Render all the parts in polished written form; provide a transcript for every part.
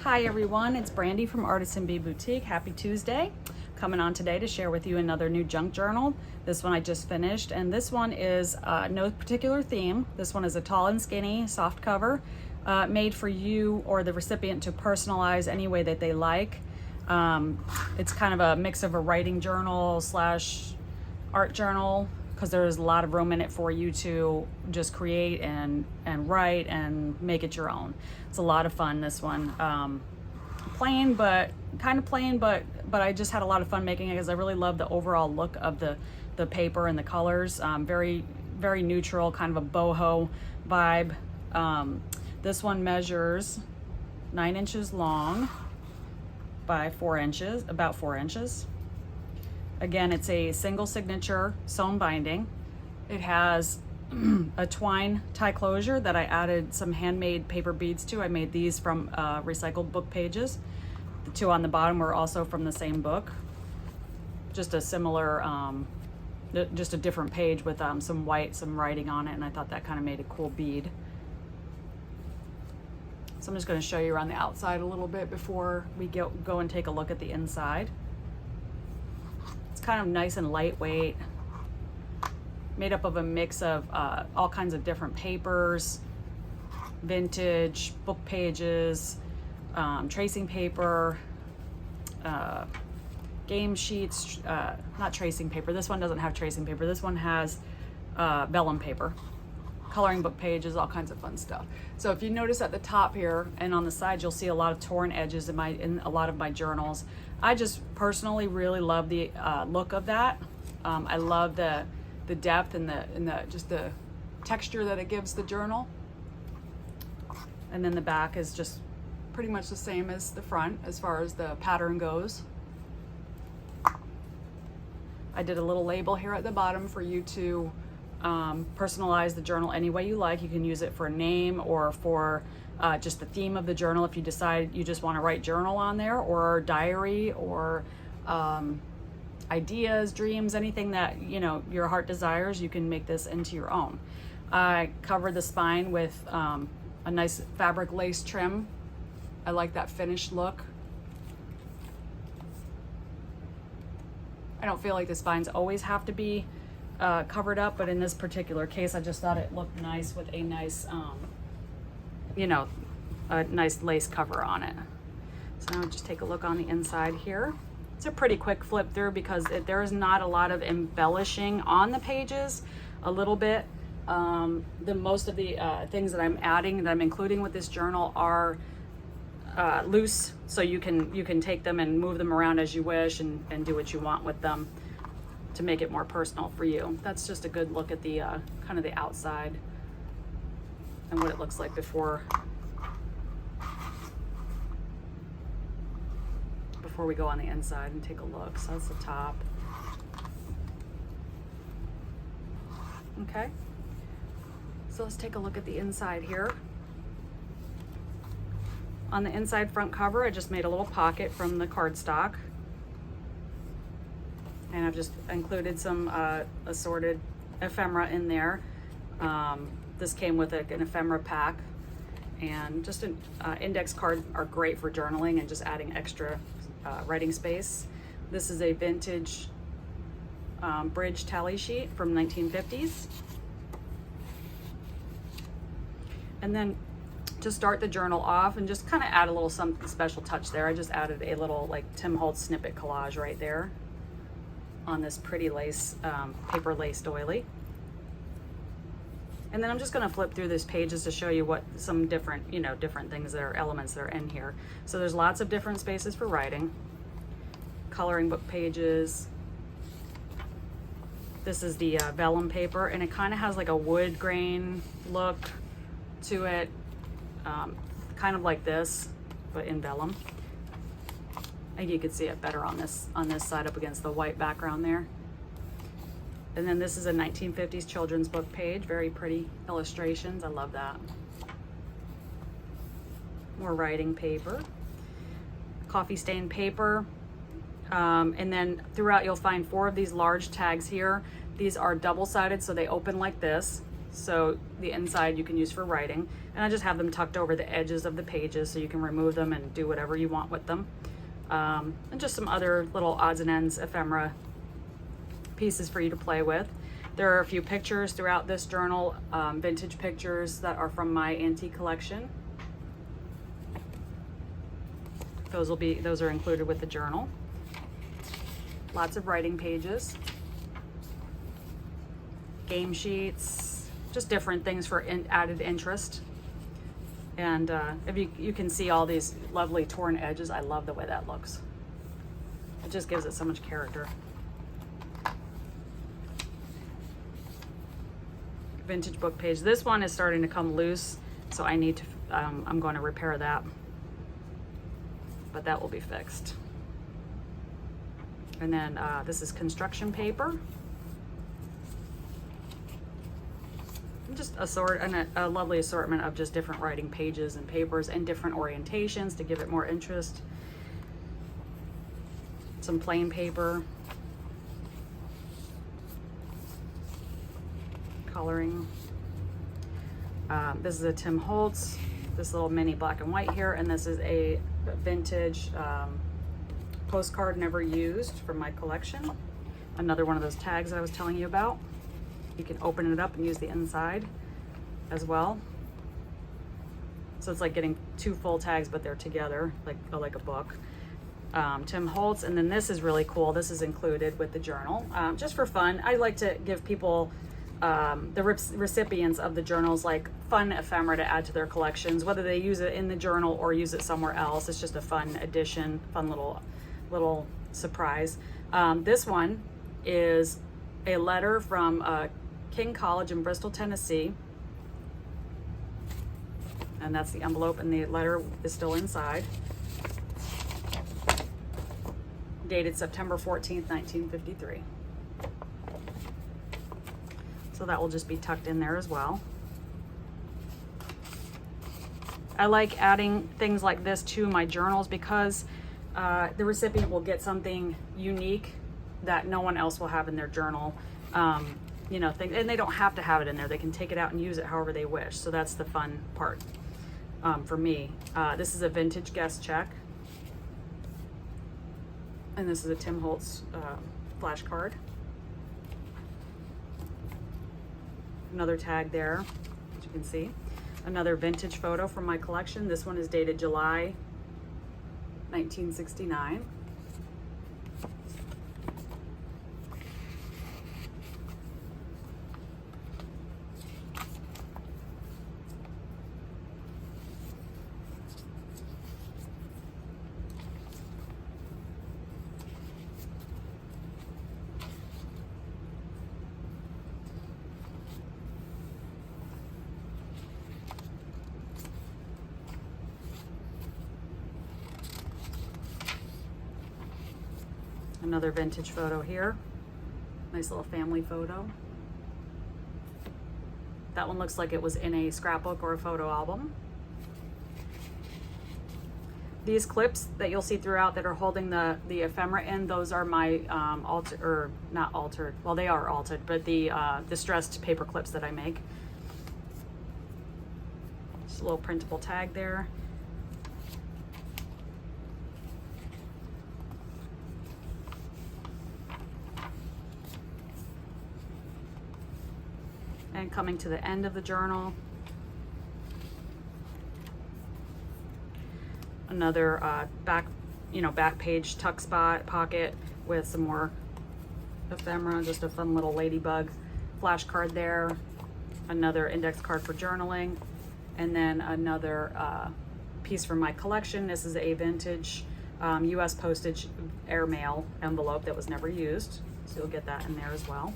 Hi everyone, it's Brandi from Artisan Bee Boutique. Happy Tuesday. Coming on today to share with you another new junk journal. This one I just finished, and this one is no particular theme. This one is a tall and skinny soft cover, made for you or the recipient to personalize any way that they like. It's kind of a mix of a writing journal slash art journal, because there's a lot of room in it for you to just create and write and make it your own. It's a lot of fun, this one. Plain, but kind of plain, but I just had a lot of fun making it because I really love the overall look of the paper and the colors. Very, very neutral, kind of a boho vibe. This one measures 9 inches long by 4 inches, about 4 inches. Again, it's a single signature sewn binding. It has a twine tie closure that I added some handmade paper beads to. I made these from recycled book pages. The two on the bottom were also from the same book. Just a similar, just a different page with some writing on it, and I thought that kind of made a cool bead. So I'm just going to show you around the outside a little bit before we go and take a look at the inside. It's kind of nice and lightweight, made up of a mix of all kinds of different papers, vintage, book pages, tracing paper, game sheets, not tracing paper. This one doesn't have tracing paper. This one has vellum paper, coloring book pages, all kinds of fun stuff. So if you notice at the top here and on the side, you'll see a lot of torn edges in a lot of my journals. I just personally really love the look of that. I love the depth and just the texture that it gives the journal. And then the back is just pretty much the same as the front as far as the pattern goes. I did a little label here at the bottom for you to personalize the journal any way you like. You can use it for a name or for just the theme of the journal if you decide you just want to write journal on there, or diary, or ideas, dreams, anything that your heart desires. You can make this into your own. I covered the spine with a nice fabric lace trim. I like that finished look. I don't feel like the spines always have to be covered up, but in this particular case I just thought it looked nice with a nice a nice lace cover on it. So now just take a look on the inside here. It's a pretty quick flip through because there is not a lot of embellishing on the pages. A little bit. Most of the things that I'm adding, that I'm including with this journal, are loose, so you can take them and move them around as you wish and do what you want with them to make it more personal for you. That's just a good look at the kind of the outside and what it looks like before we go on the inside and take a look. So that's the top. Okay, so let's take a look at the inside here. On the inside front cover, I just made a little pocket from the cardstock, and I've just included some assorted ephemera in there. This came with an ephemera pack, and just an index card are great for journaling and just adding extra writing space. This is a vintage bridge tally sheet from 1950s. And then to start the journal off and just kind of add a little something special touch there, I just added a little like Tim Holtz snippet collage right there on this pretty lace, paper lace doily. And then I'm just going to flip through these pages to show you what some different, different things that are elements that are in here. So there's lots of different spaces for writing. Coloring book pages. This is the vellum paper, and it kind of has like a wood grain look to it, kind of like this, but in vellum. I think you could see it better on this side up against the white background there. And then this is a 1950s children's book page. Very pretty illustrations. I love that. More writing paper. Coffee stained paper. And then throughout you'll find 4 of these large tags here. These are double-sided, so they open like this. So the inside you can use for writing, and I just have them tucked over the edges of the pages so you can remove them and do whatever you want with them. And just some other little odds and ends ephemera pieces for you to play with. There are a few pictures throughout this journal, vintage pictures that are from my antique collection. Those are included with the journal. Lots of writing pages, game sheets, just different things for added interest. And if you can see all these lovely torn edges, I love the way that looks. It just gives it so much character. Vintage book page. This one is starting to come loose, so I need to, I'm going to repair that, but that will be fixed. And then this is construction paper. Just a lovely assortment of just different writing pages and papers and different orientations to give it more interest. Some plain paper. Coloring. This is a Tim Holtz, this little mini black and white here, and this is a vintage postcard never used from my collection. Another one of those tags that I was telling you about. You can open it up and use the inside as well. So it's like getting two full tags, but they're together like a book. Tim Holtz, and then this is really cool. This is included with the journal, just for fun. I like to give people the recipients of the journals like fun ephemera to add to their collections, whether they use it in the journal or use it somewhere else. It's just a fun addition, fun little surprise. This one is a letter from King College in Bristol, Tennessee, and that's the envelope, and the letter is still inside. Dated September 14th, 1953. So that will just be tucked in there as well. I like adding things like this to my journals because the recipient will get something unique that no one else will have in their journal. You know, and they don't have to have it in there. They can take it out and use it however they wish. So that's the fun part for me. This is a vintage guest check. And this is a Tim Holtz flashcard. Another tag there, as you can see. Another vintage photo from my collection. This one is dated July 1969. Another vintage photo here. Nice little family photo. That one looks like it was in a scrapbook or a photo album. These clips that you'll see throughout that are holding the ephemera in, those are my not altered, well they are altered, but the distressed paper clips that I make. Just a little printable tag there. And coming to the end of the journal, another back page tuck spot pocket with some more ephemera, just a fun little ladybug flashcard there. Another index card for journaling, and then another piece from my collection. This is a vintage U.S. postage airmail envelope that was never used, so you'll get that in there as well.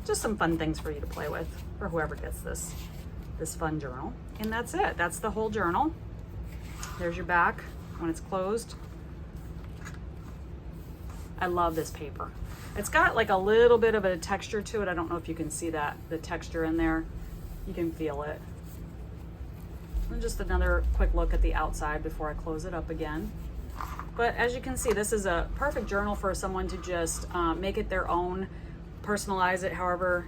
Just some fun things for you to play with for whoever gets this fun journal. And that's it. That's the whole journal. There's your back when it's closed. I love this paper. It's got like a little bit of a texture to it. I don't know if you can see that, the texture in there. You can feel it. And just another quick look at the outside before I close it up again. But as you can see, this is a perfect journal for someone to just make it their own. personalize it however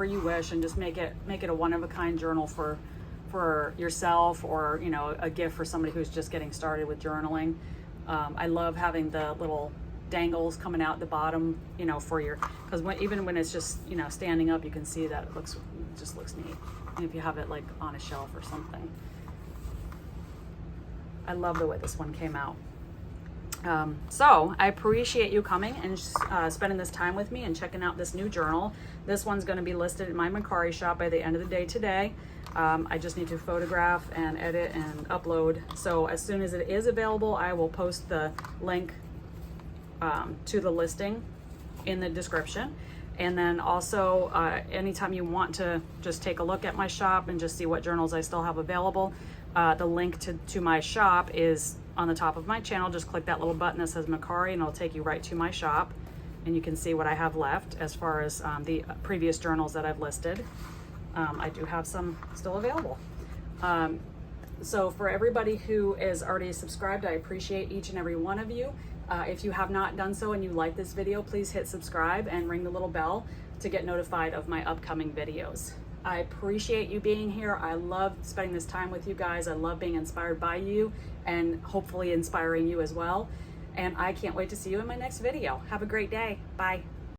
you wish, and just make it a one-of-a-kind journal for yourself, or you know, a gift for somebody who's just getting started with journaling. I love having the little dangles coming out the bottom, you know, for your, because even when it's just, you know, standing up, you can see that it just looks neat. And if you have it like on a shelf or something. I love the way this one came out. So I appreciate you coming and spending this time with me and checking out this new journal. This one's going to be listed in my Mercari shop by the end of the day today. I just need to photograph and edit and upload. So as soon as it is available, I will post the link to the listing in the description. And then also anytime you want to just take a look at my shop and just see what journals I still have available, the link to my shop is on the top of my channel. Just click that little button that says Mercari and it'll take you right to my shop, and you can see what I have left as far as the previous journals that I've listed. I do have some still available. So for everybody who is already subscribed, I appreciate each and every one of you. If you have not done so and you like this video, please hit subscribe and ring the little bell to get notified of my upcoming videos. I appreciate you being here. I love spending this time with you guys. I love being inspired by you and hopefully inspiring you as well. And I can't wait to see you in my next video. Have a great day. Bye.